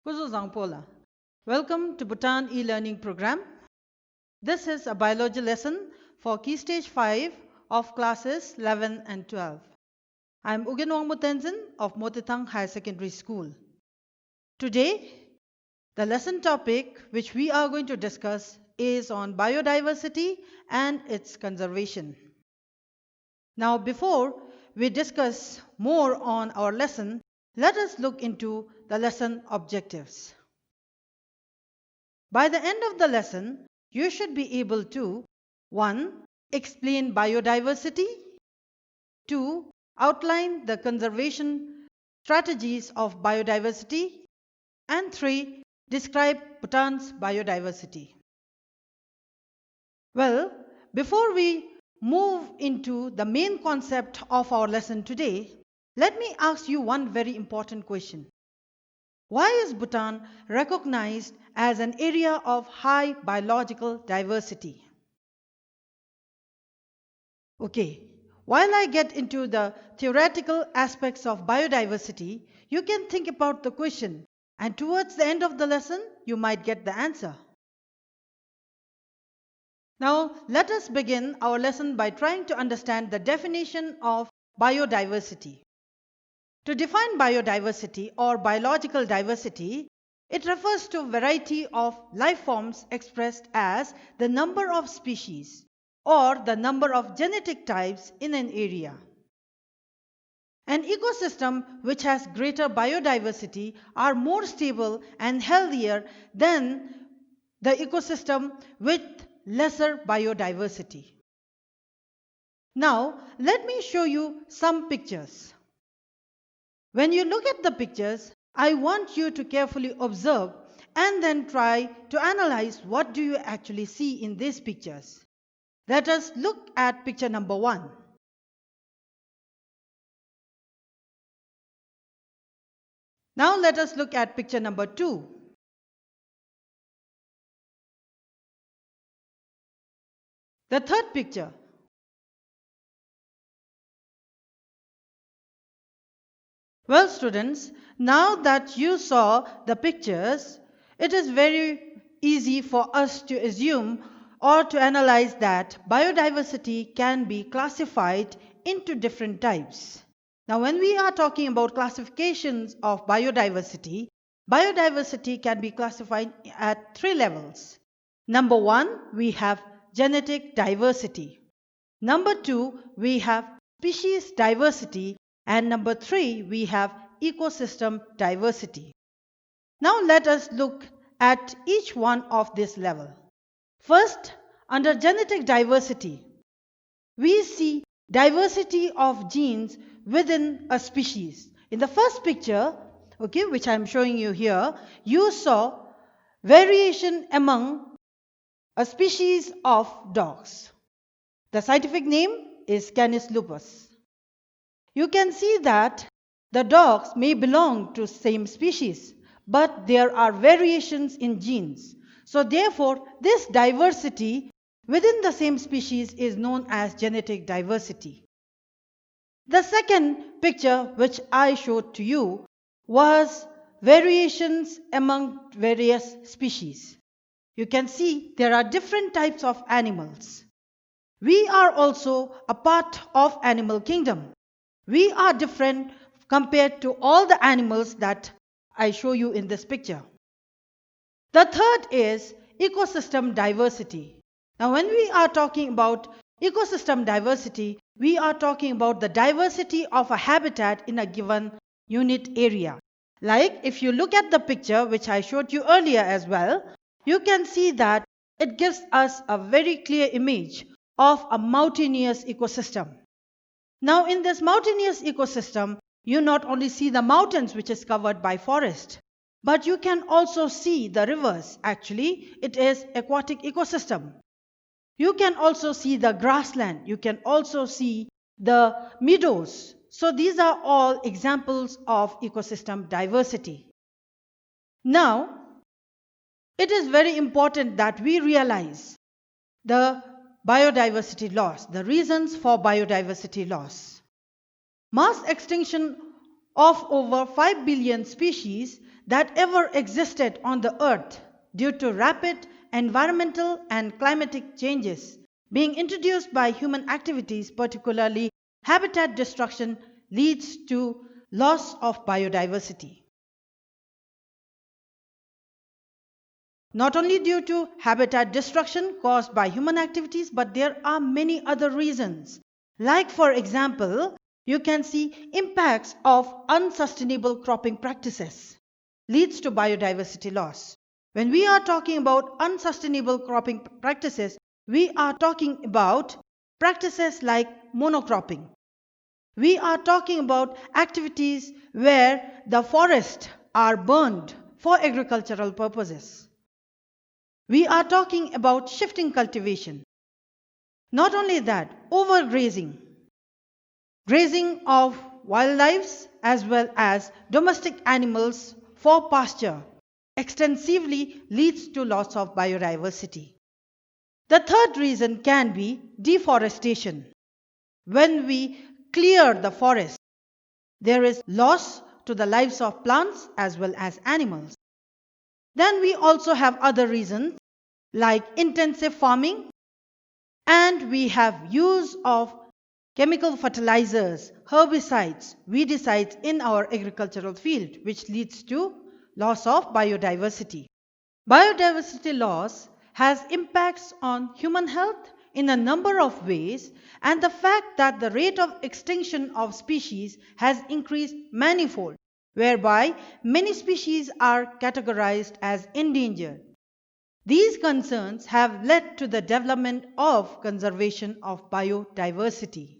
Kuzo Zangpola. Welcome to Bhutan e-learning program. This is a biology lesson for Key Stage 5 of classes 11 and 12. I am Ugenwang Mutenzin of Motithang Higher Secondary School. Today, the lesson topic which we are going to discuss is on biodiversity and its conservation. Now, before we discuss more on our lesson, let us look into the lesson objectives. By the end of the lesson, you should be able to 1. Explain biodiversity, 2. Outline the conservation strategies of biodiversity, and 3. Describe Bhutan's biodiversity. Well, before we move into the main concept of our lesson today, let me ask you one very important question. Why is Bhutan recognized as an area of high biological diversity? Okay, while I get into the theoretical aspects of biodiversity, you can think about the question, and towards the end of the lesson, you might get the answer. Now, let us begin our lesson by trying to understand the definition of biodiversity. To define biodiversity or biological diversity, it refers to a variety of life forms expressed as the number of species or the number of genetic types in an area. An ecosystem which has greater biodiversity are more stable and healthier than the ecosystem with lesser biodiversity. Now, let me show you some pictures. When you look at the pictures, I want you to carefully observe and then try to analyze what do you actually see in these pictures. Let us look at picture number 1. Now let us look at picture number 2. The third picture. Well, students, now that you saw the pictures, it is very easy for us to assume or to analyze that biodiversity can be classified into different types. Now, when we are talking about classifications of biodiversity, biodiversity can be classified at 3 levels. Number 1, we have genetic diversity. Number 2, we have species diversity. And number 3, we have ecosystem diversity. Now let us look at each one of this level. First, under genetic diversity, we see diversity of genes within a species. In the first picture, which I am showing you here, you saw variation among a species of dogs. The scientific name is Canis lupus. You can see that the dogs may belong to same species, but there are variations in genes. So therefore, this diversity within the same species is known as genetic diversity. The second picture which I showed to you was variations among various species. You can see there are different types of animals. We are also a part of animal kingdom. We are different compared to all the animals that I show you in this picture. The third is ecosystem diversity. Now, when we are talking about ecosystem diversity, we are talking about the diversity of a habitat in a given unit area. Like if you look at the picture which I showed you earlier as well, you can see that it gives us a very clear image of a mountainous ecosystem. Now, in this mountainous ecosystem, you not only see the mountains which is covered by forest, but you can also see the rivers. Actually, it is aquatic ecosystem. You can also see the grassland. You can also see the meadows. So these are all examples of ecosystem diversity. Now, it is very important that we realize the biodiversity loss, the reasons for biodiversity loss. Mass extinction of over 5 billion species, that ever existed on the earth due to rapid environmental and climatic changes being introduced by human activities, particularly habitat destruction, leads to loss of biodiversity. Not only due to habitat destruction caused by human activities, but there are many other reasons. Like, for example, you can see impacts of unsustainable cropping practices leads to biodiversity loss. When we are talking about unsustainable cropping practices, we are talking about practices like monocropping. We are talking about activities where the forests are burned for agricultural purposes. We are talking about shifting cultivation. Not only that, overgrazing, grazing of wildlife as well as domestic animals for pasture extensively leads to loss of biodiversity. The third reason can be deforestation. When we clear the forest, there is loss to the lives of plants as well as animals. Then we also have other reasons like intensive farming, and we have use of chemical fertilizers, herbicides, weedicides in our agricultural field, which leads to loss of biodiversity. Biodiversity loss has impacts on human health in a number of ways, and the fact that the rate of extinction of species has increased manifold, whereby many species are categorized as endangered. These concerns have led to the development of conservation of biodiversity.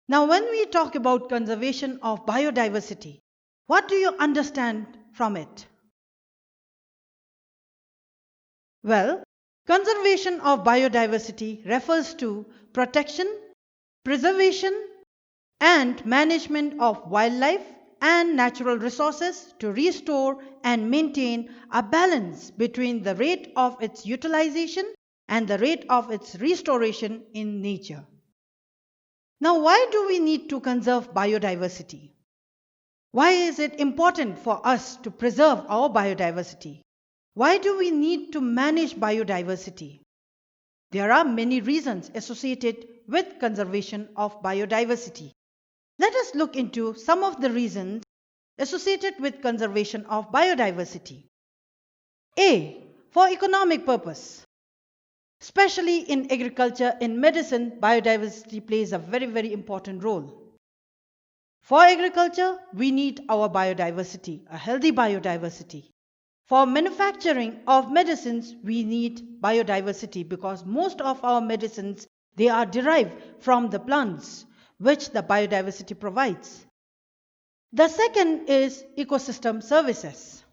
Now, when we talk about conservation of biodiversity, what do you understand from it? Well, conservation of biodiversity refers to protection, preservation, and management of wildlife and natural resources to restore and maintain a balance between the rate of its utilization and the rate of its restoration in nature. Now, why do we need to conserve biodiversity? Why is it important for us to preserve our biodiversity? Why do we need to manage biodiversity? There are many reasons associated with conservation of biodiversity. Let us look into some of the reasons associated with conservation of biodiversity. A. For economic purpose. Especially in agriculture, in medicine, biodiversity plays a very important role. For agriculture, we need our biodiversity, a healthy biodiversity. For manufacturing of medicines, we need biodiversity because most of our medicines, they are derived from the plants, which the biodiversity provides. The second is ecosystem services.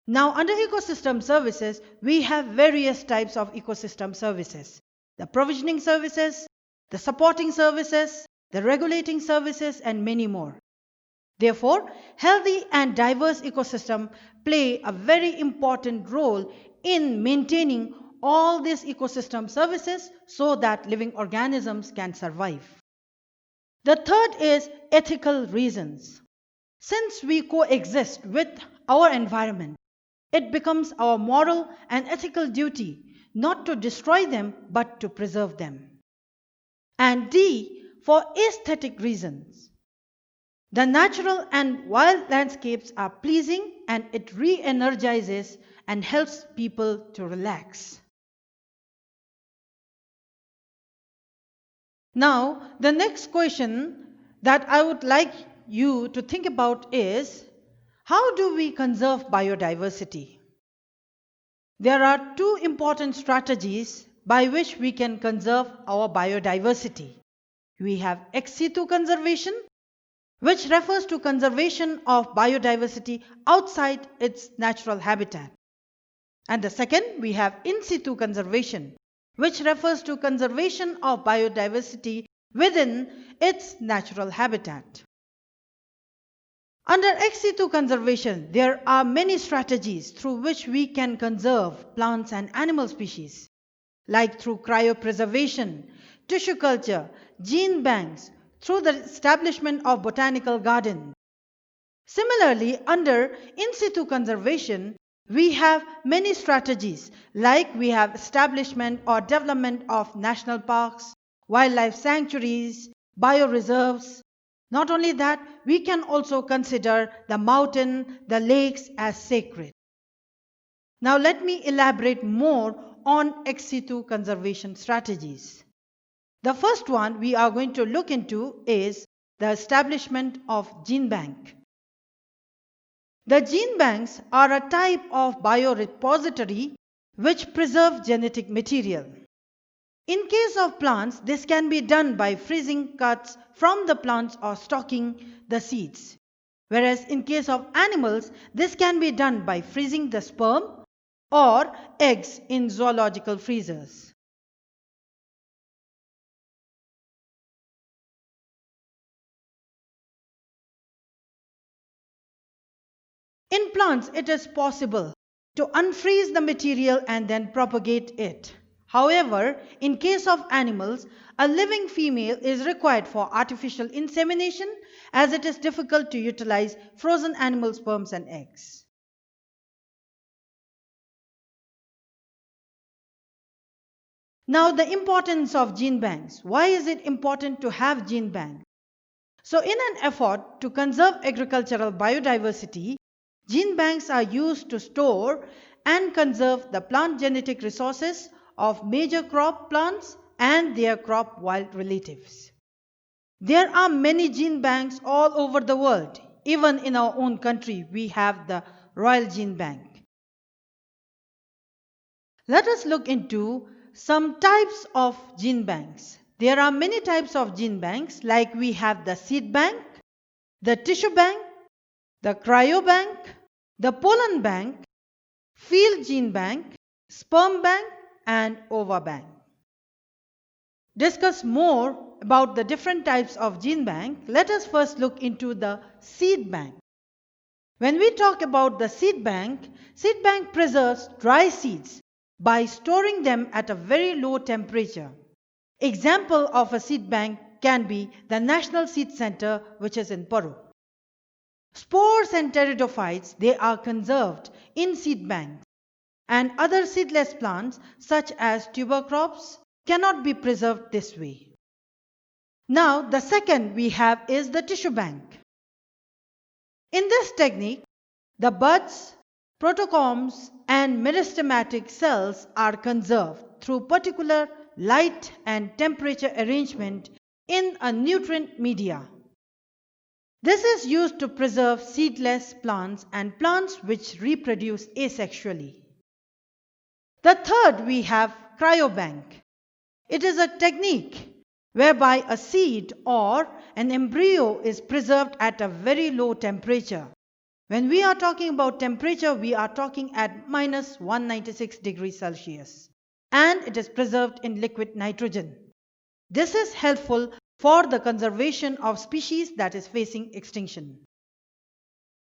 Now, under ecosystem services, we have various types of ecosystem services. The provisioning services, the supporting services, the regulating services, and many more. Therefore, healthy and diverse ecosystem play a very important role in maintaining all these ecosystem services so that living organisms can survive. The third is ethical reasons. Since we coexist with our environment, it becomes our moral and ethical duty not to destroy them but to preserve them. And D, for aesthetic reasons. The natural and wild landscapes are pleasing and it re-energizes and helps people to relax. Now, the next question that I would like you to think about is, how do we conserve biodiversity? There are two important strategies by which we can conserve our biodiversity. We have ex situ conservation, which refers to conservation of biodiversity outside its natural habitat. And the second, we have in situ conservation, which refers to conservation of biodiversity within its natural habitat. Under ex situ conservation, there are many strategies through which we can conserve plants and animal species, like through cryopreservation, tissue culture, gene banks through the establishment of botanical gardens. Similarly, under in situ conservation, we have many strategies like we have establishment or development of national parks, wildlife sanctuaries, bioreserves. Not only that, we can also consider the mountain, the lakes as sacred. Now let me elaborate more on ex situ conservation strategies. The first one we are going to look into is the establishment of gene bank. The gene banks are a type of biorepository which preserve genetic material. In case of plants, this can be done by freezing cuts from the plants or stocking the seeds. Whereas in case of animals, this can be done by freezing the sperm or eggs in zoological freezers. In plants, it is possible to unfreeze the material and then propagate it. However, in case of animals, a living female is required for artificial insemination as it is difficult to utilize frozen animal sperms and eggs. Now, the importance of gene banks. Why is it important to have gene banks? So, in an effort to conserve agricultural biodiversity, gene banks are used to store and conserve the plant genetic resources of major crop plants and their crop wild relatives. There are many gene banks all over the world. Even in our own country, we have the Royal Gene Bank. Let us look into some types of gene banks. There are many types of gene banks, like we have the seed bank, the tissue bank, the cryo bank, the pollen bank, field gene bank, sperm bank, and ova bank. Discuss more about the different types of gene bank. Let us first look into the seed bank. When we talk about the seed bank preserves dry seeds by storing them at a very low temperature. Example of a seed bank can be the National Seed Center, which is in Peru. Spores and pteridophytes, they are conserved in seed banks, and other seedless plants such as tuber crops cannot be preserved this way. Now the second we have is the tissue bank. In this technique, the buds, protocombs and meristematic cells are conserved through particular light and temperature arrangement in a nutrient media. This is used to preserve seedless plants and plants which reproduce asexually. The third we have cryobank. It is a technique whereby a seed or an embryo is preserved at a very low temperature. When we are talking about temperature, we are talking at minus 196 degrees Celsius, and it is preserved in liquid nitrogen. This is helpful for the conservation of species that is facing extinction.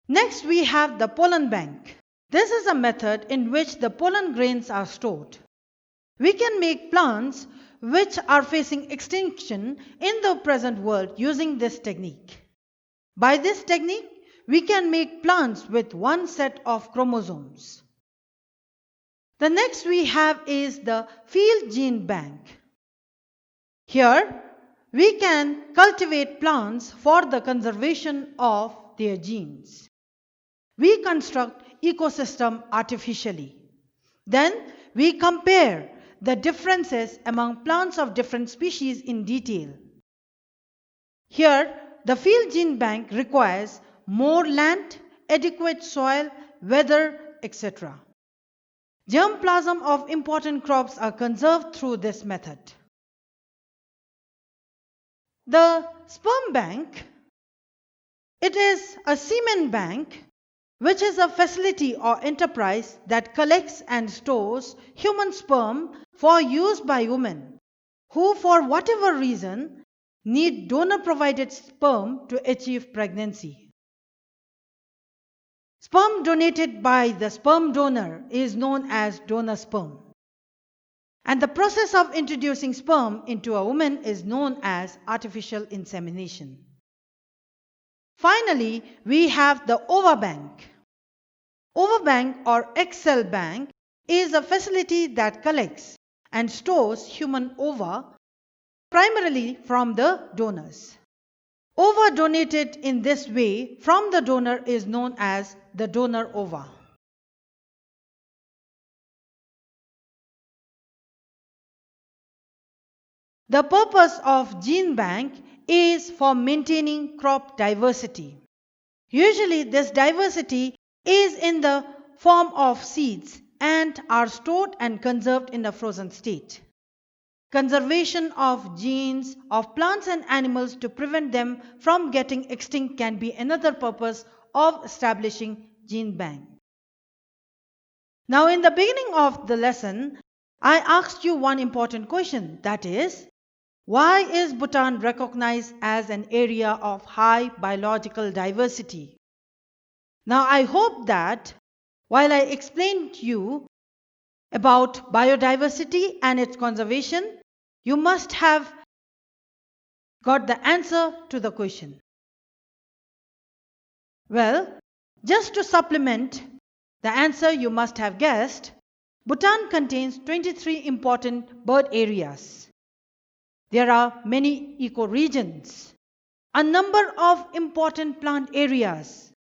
Next, we have the pollen bank. This is a method in which the pollen grains are stored. We can make plants which are facing extinction in the present world using this technique. By this technique, we can make plants with one set of chromosomes. The next we have is the field gene bank. Here, we can cultivate plants for the conservation of their genes. We construct ecosystem artificially. Then we compare the differences among plants of different species in detail. Here, the field gene bank requires more land, adequate soil, weather, etc. Germplasm of important crops are conserved through this method. The sperm bank, it is a semen bank which is a facility or enterprise that collects and stores human sperm for use by women who for whatever reason need donor provided sperm to achieve pregnancy. Sperm donated by the sperm donor is known as donor sperm. And the process of introducing sperm into a woman is known as artificial insemination. Finally, we have the ovabank. Ovabank or egg cell bank is a facility that collects and stores human ova primarily from the donors. Ova donated in this way from the donor is known as the donor ova. The purpose of gene bank is for maintaining crop diversity. Usually this diversity is in the form of seeds and are stored and conserved in a frozen state. Conservation of genes of plants and animals to prevent them from getting extinct can be another purpose of establishing gene bank. Now in the beginning of the lesson, I asked you one important question, that is, why is Bhutan recognized as an area of high biological diversity? Now I hope that while I explained to you about biodiversity and its conservation, you must have got the answer to the question. Well, just to supplement the answer you must have guessed, Bhutan contains 23 important bird areas. There are many ecoregions, a number of important plant areas.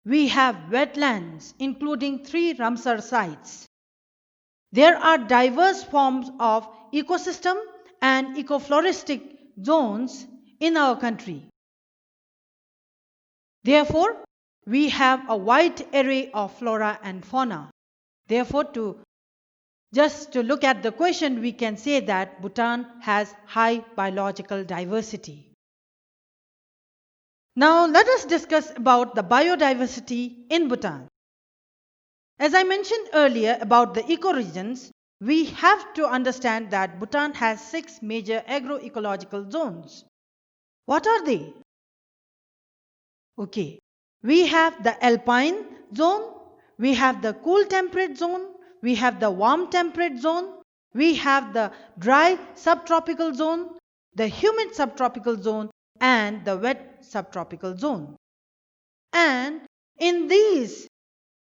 We have wetlands, including 3 Ramsar sites. There are diverse forms of ecosystem and ecofloristic zones in our country. Therefore, we have a wide array of flora and fauna. Therefore, just to look at the question, we can say that Bhutan has high biological diversity. Now, let us discuss about the biodiversity in Bhutan. As I mentioned earlier about the ecoregions, we have to understand that Bhutan has 6 major agroecological zones. What are they? Okay, we have the alpine zone, we have the cool temperate zone, we have the warm temperate zone, we have the dry subtropical zone, the humid subtropical zone, and the wet subtropical zone. And in these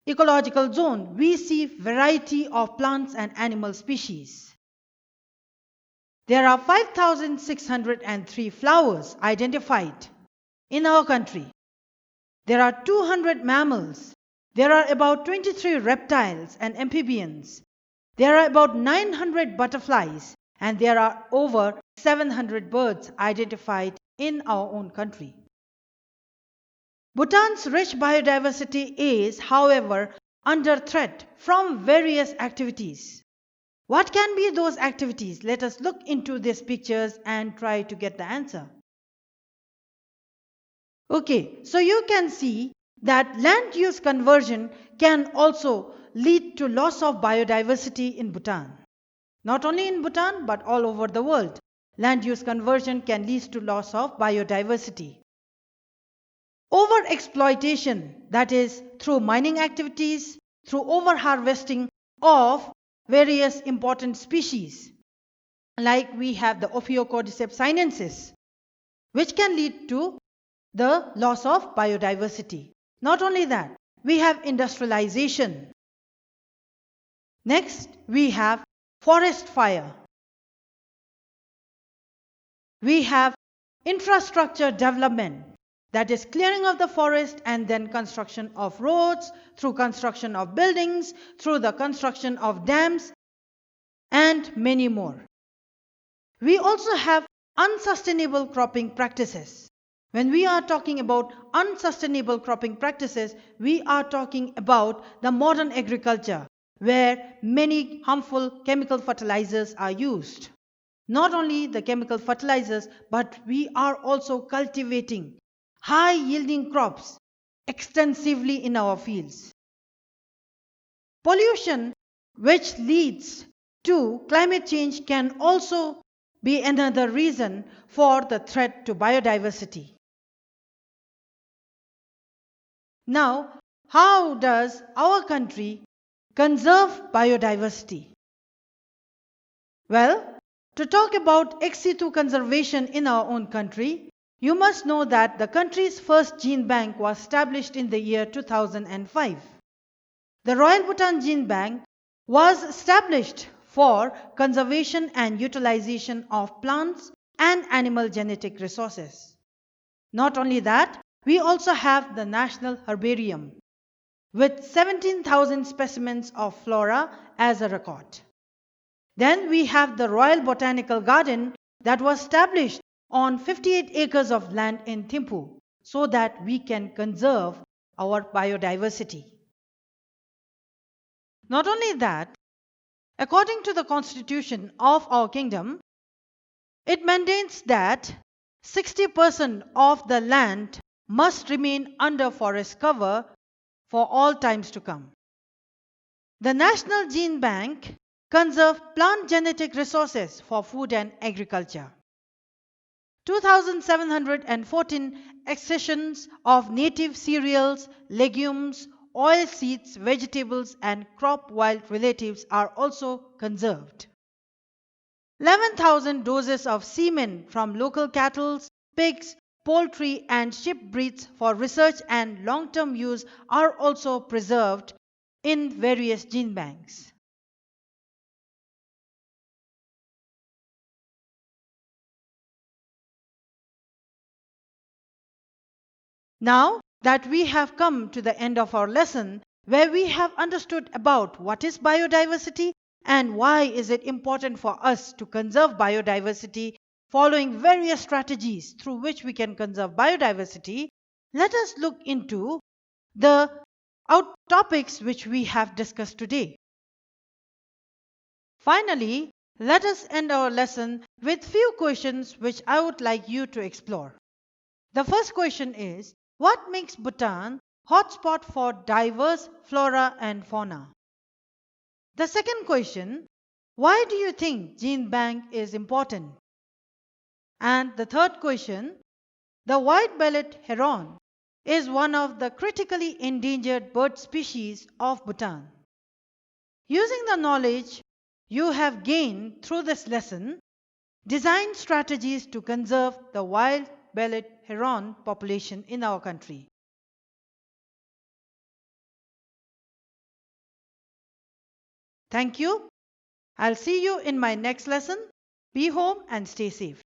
ecological zone, we see variety of plants and animal species. There are 5,603 flowers identified in our country. There are 200 mammals. There are about 23 reptiles and amphibians. There are about 900 butterflies, and there are over 700 birds identified in our own country. Bhutan's rich biodiversity is, however, under threat from various activities. What can be those activities? Let us look into these pictures and try to get the answer. Okay, so you can see that land use conversion can also lead to loss of biodiversity in Bhutan. Not only in Bhutan, but all over the world. Land use conversion can lead to loss of biodiversity. Overexploitation, that is through mining activities, through overharvesting of various important species, like we have the Ophiocordyceps sinensis, which can lead to the loss of biodiversity. Not only that, we have industrialization. Next, we have forest fire. We have infrastructure development, that is clearing of the forest and then construction of roads, through construction of buildings, through the construction of dams, and many more. We also have unsustainable cropping practices. When we are talking about unsustainable cropping practices, we are talking about the modern agriculture, where many harmful chemical fertilizers are used. Not only the chemical fertilizers, but we are also cultivating high yielding crops extensively in our fields. Pollution, which leads to climate change, can also be another reason for the threat to biodiversity. Now, how does our country conserve biodiversity? Well, to talk about ex situ conservation in our own country, you must know that the country's first gene bank was established in the year 2005. The Royal Bhutan Gene Bank was established for conservation and utilization of plants and animal genetic resources. Not only that, we also have the National Herbarium with 17,000 specimens of flora as a record. Then we have the Royal Botanical Garden that was established on 58 acres of land in Thimphu so that we can conserve our biodiversity. Not only that, according to the constitution of our kingdom, it mandates that 60% of the land must remain under forest cover for all times to come. The National Gene Bank conserves plant genetic resources for food and agriculture. 2,714 accessions of native cereals, legumes, oil seeds, vegetables, and crop wild relatives are also conserved. 11,000 doses of semen from local cattle, pigs, poultry, and sheep breeds for research and long term use are also preserved in various gene banks. Now that we have come to the end of our lesson, where we have understood about what is biodiversity and why is it important for us to conserve biodiversity following various strategies through which we can conserve biodiversity, let us look into the topics which we have discussed today. Finally, let us end our lesson with few questions which I would like you to explore. The first question is, what makes Bhutan hotspot for diverse flora and fauna? The second question, why do you think gene bank is important? And the third question, the white-bellied heron is one of the critically endangered bird species of Bhutan. Using the knowledge you have gained through this lesson, design strategies to conserve the wild-bellied heron population in our country. Thank you. I'll see you in my next lesson. Be home and stay safe.